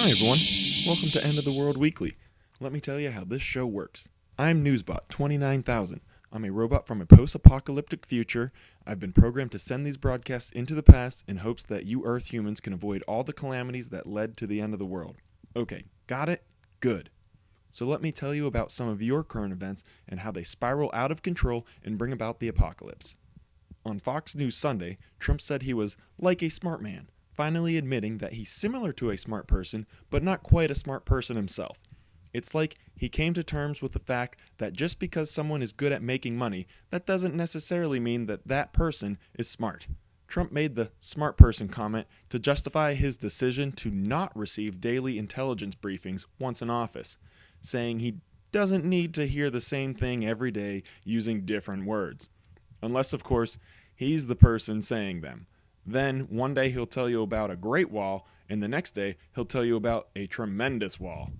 Hi everyone, welcome to End of the World Weekly. Let me tell you how this show works. I'm Newsbot 29,000. I'm a robot from a post-apocalyptic future. I've been programmed to send these broadcasts into the past in hopes that you Earth humans can avoid all the calamities that led to the end of the world. Okay, got it? Good. So let me tell you about some of your current events and how they spiral out of control and bring about the apocalypse. On Fox News Sunday, Trump said he was like a smart man, finally admitting that he's similar to a smart person, but not quite a smart person himself. It's like he came to terms with the fact that just because someone is good at making money, that doesn't necessarily mean that that person is smart. Trump made the smart person comment to justify his decision to not receive daily intelligence briefings once in office, saying he doesn't need to hear the same thing every day using different words. Unless, of course, he's the person saying them. Then, one day he'll tell you about a great wall, and the next day he'll tell you about a tremendous wall.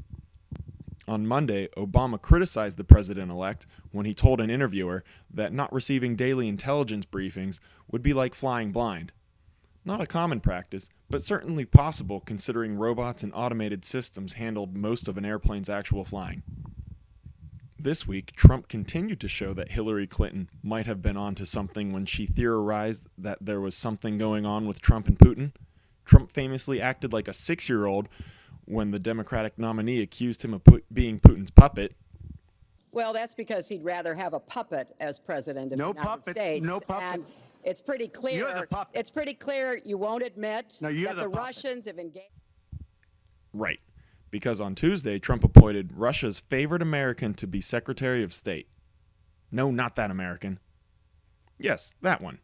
On Monday, Obama criticized the president-elect when he told an interviewer that not receiving daily intelligence briefings would be like flying blind. Not a common practice, but certainly possible considering robots and automated systems handled most of an airplane's actual flying. This week, Trump continued to show that Hillary Clinton might have been onto something when she theorized that there was something going on with Trump and Putin. Trump famously acted like a 6-year-old when the Democratic nominee accused him of being Putin's puppet. Well, that's because he'd rather have a puppet as president of the United States. No puppet. And it's pretty clear. You're the puppet. It's pretty clear you won't admit No, you're that the the puppet. Russians have engaged. Right. Because on Tuesday, Trump appointed Russia's favorite American to be Secretary of State. No, not that American. Yes, that one.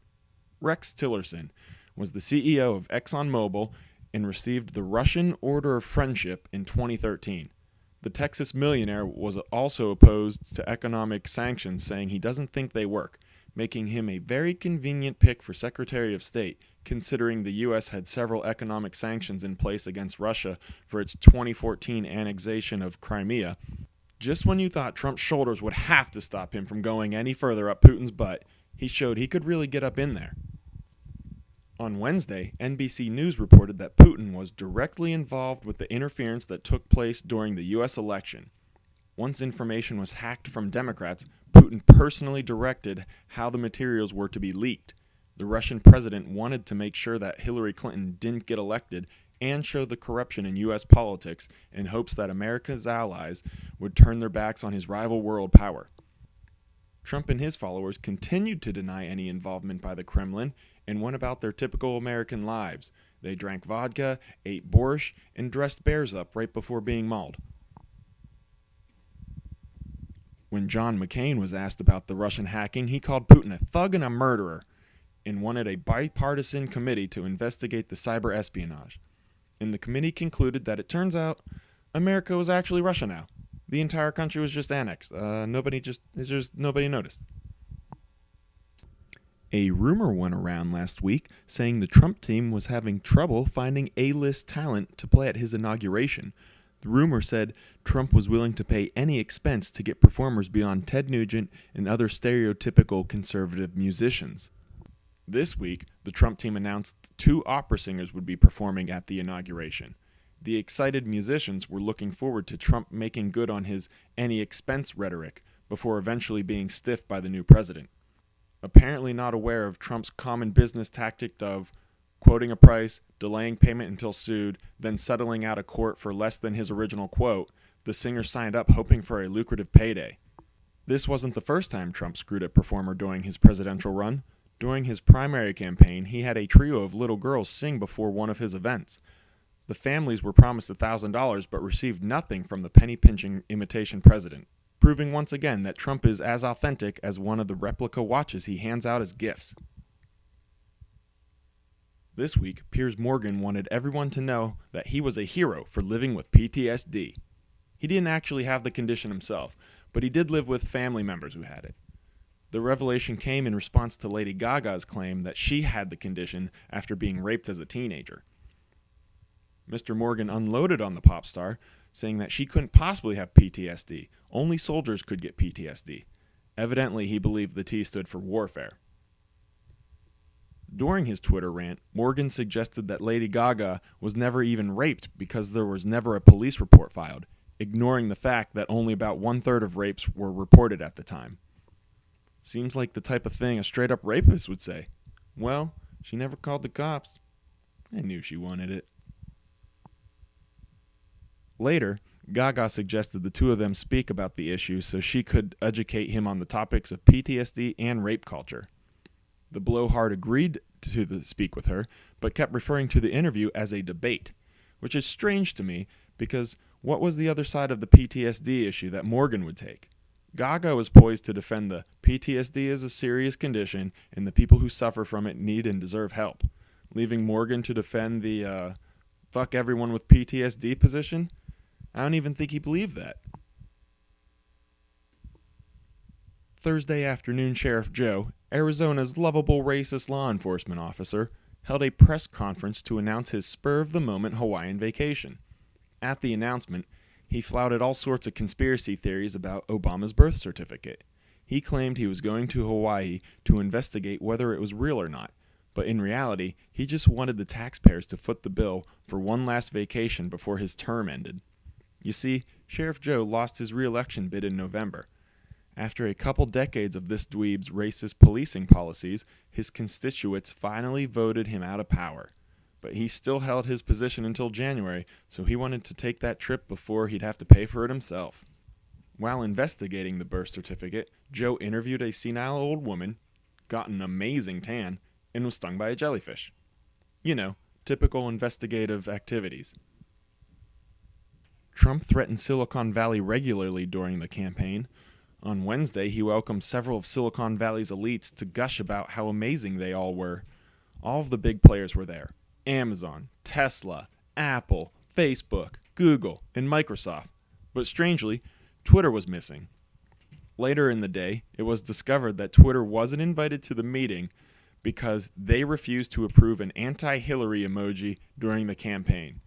Rex Tillerson was the CEO of ExxonMobil and received the Russian Order of Friendship in 2013. The Texas millionaire was also opposed to economic sanctions, saying he doesn't think they work, making him a very convenient pick for Secretary of State, considering the U.S. had several economic sanctions in place against Russia for its 2014 annexation of Crimea. Just when you thought Trump's shoulders would have to stop him from going any further up Putin's butt, he showed he could really get up in there. On Wednesday, NBC News reported that Putin was directly involved with the interference that took place during the U.S. election. Once information was hacked from Democrats, Putin personally directed how the materials were to be leaked. The Russian president wanted to make sure that Hillary Clinton didn't get elected and show the corruption in U.S. politics in hopes that America's allies would turn their backs on his rival world power. Trump and his followers continued to deny any involvement by the Kremlin and went about their typical American lives. They drank vodka, ate borscht, and dressed bears up right before being mauled. When John McCain was asked about the Russian hacking, he called Putin a thug and a murderer and wanted a bipartisan committee to investigate the cyber espionage. And the committee concluded that it turns out America was actually Russia now. The entire country was just annexed. Nobody noticed. A rumor went around last week saying the Trump team was having trouble finding A-list talent to play at his inauguration. The rumor said Trump was willing to pay any expense to get performers beyond Ted Nugent and other stereotypical conservative musicians. This week, the Trump team announced 2 opera singers would be performing at the inauguration. The excited musicians were looking forward to Trump making good on his any expense rhetoric before eventually being stiffed by the new president. Apparently not aware of Trump's common business tactic of quoting a price, delaying payment until sued, then settling out of court for less than his original quote, the singer signed up hoping for a lucrative payday. This wasn't the first time Trump screwed a performer during his presidential run. During his primary campaign, he had a trio of little girls sing before one of his events. The families were promised $1,000 but received nothing from the penny-pinching imitation president, proving once again that Trump is as authentic as one of the replica watches he hands out as gifts. This week, Piers Morgan wanted everyone to know that he was a hero for living with PTSD. He didn't actually have the condition himself, but he did live with family members who had it. The revelation came in response to Lady Gaga's claim that she had the condition after being raped as a teenager. Mr. Morgan unloaded on the pop star, saying that she couldn't possibly have PTSD. Only soldiers could get PTSD. Evidently, he believed the T stood for warfare. During his Twitter rant, Morgan suggested that Lady Gaga was never even raped because there was never a police report filed, ignoring the fact that only about 1/3 of rapes were reported at the time. Seems like the type of thing a straight-up rapist would say. Well, she never called the cops. I knew she wanted it. Later, Gaga suggested the two of them speak about the issue so she could educate him on the topics of PTSD and rape culture. The blowhard agreed to speak with her, but kept referring to the interview as a debate, which is strange to me because what was the other side of the PTSD issue that Morgan would take? Gaga was poised to defend the PTSD is a serious condition and the people who suffer from it need and deserve help, leaving Morgan to defend the fuck everyone with PTSD position? I don't even think he believed that. Thursday afternoon, Sheriff Joe, Arizona's lovable racist law enforcement officer, held a press conference to announce his spur-of-the-moment Hawaiian vacation. At the announcement, he flouted all sorts of conspiracy theories about Obama's birth certificate. He claimed he was going to Hawaii to investigate whether it was real or not, but in reality, he just wanted the taxpayers to foot the bill for one last vacation before his term ended. You see, Sheriff Joe lost his re-election bid in November. After a couple decades of this dweeb's racist policing policies, his constituents finally voted him out of power. But he still held his position until January, so he wanted to take that trip before he'd have to pay for it himself. While investigating the birth certificate, Joe interviewed a senile old woman, got an amazing tan, and was stung by a jellyfish. You know, typical investigative activities. Trump threatened Silicon Valley regularly during the campaign. On Wednesday, he welcomed several of Silicon Valley's elites to gush about how amazing they all were. All of the big players were there. Amazon, Tesla, Apple, Facebook, Google, and Microsoft. But strangely, Twitter was missing. Later in the day, it was discovered that Twitter wasn't invited to the meeting because they refused to approve an anti-Hillary emoji during the campaign.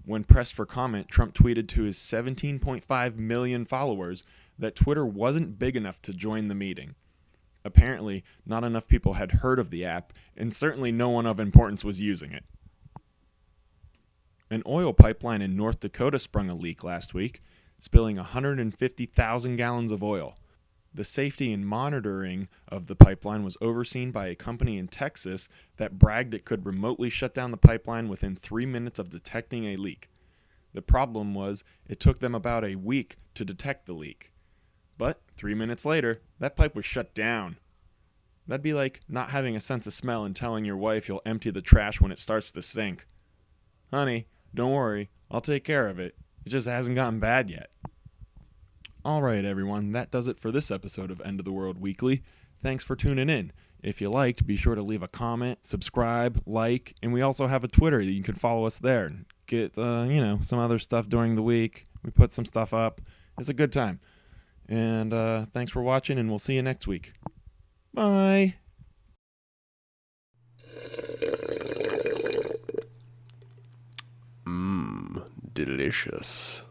When pressed for comment, Trump tweeted to his 17.5 million followers that Twitter wasn't big enough to join the meeting. Apparently, not enough people had heard of the app, and certainly no one of importance was using it. An oil pipeline in North Dakota sprung a leak last week, spilling 150,000 gallons of oil. The safety and monitoring of the pipeline was overseen by a company in Texas that bragged it could remotely shut down the pipeline within 3 minutes of detecting a leak. The problem was it took them about a week to detect the leak. But 3 minutes later, that pipe was shut down. That'd be like not having a sense of smell and telling your wife you'll empty the trash when it starts to stink. Honey, don't worry, I'll take care of it. It just hasn't gotten bad yet. Alright everyone, that does it for this episode of End of the World Weekly. Thanks for tuning in. If you liked, be sure to leave a comment, subscribe, like, and we also have a Twitter that you can follow us there. Get, some other stuff during the week. We put some stuff up. It's a good time. And thanks for watching, and we'll see you next week. Bye! Delicious.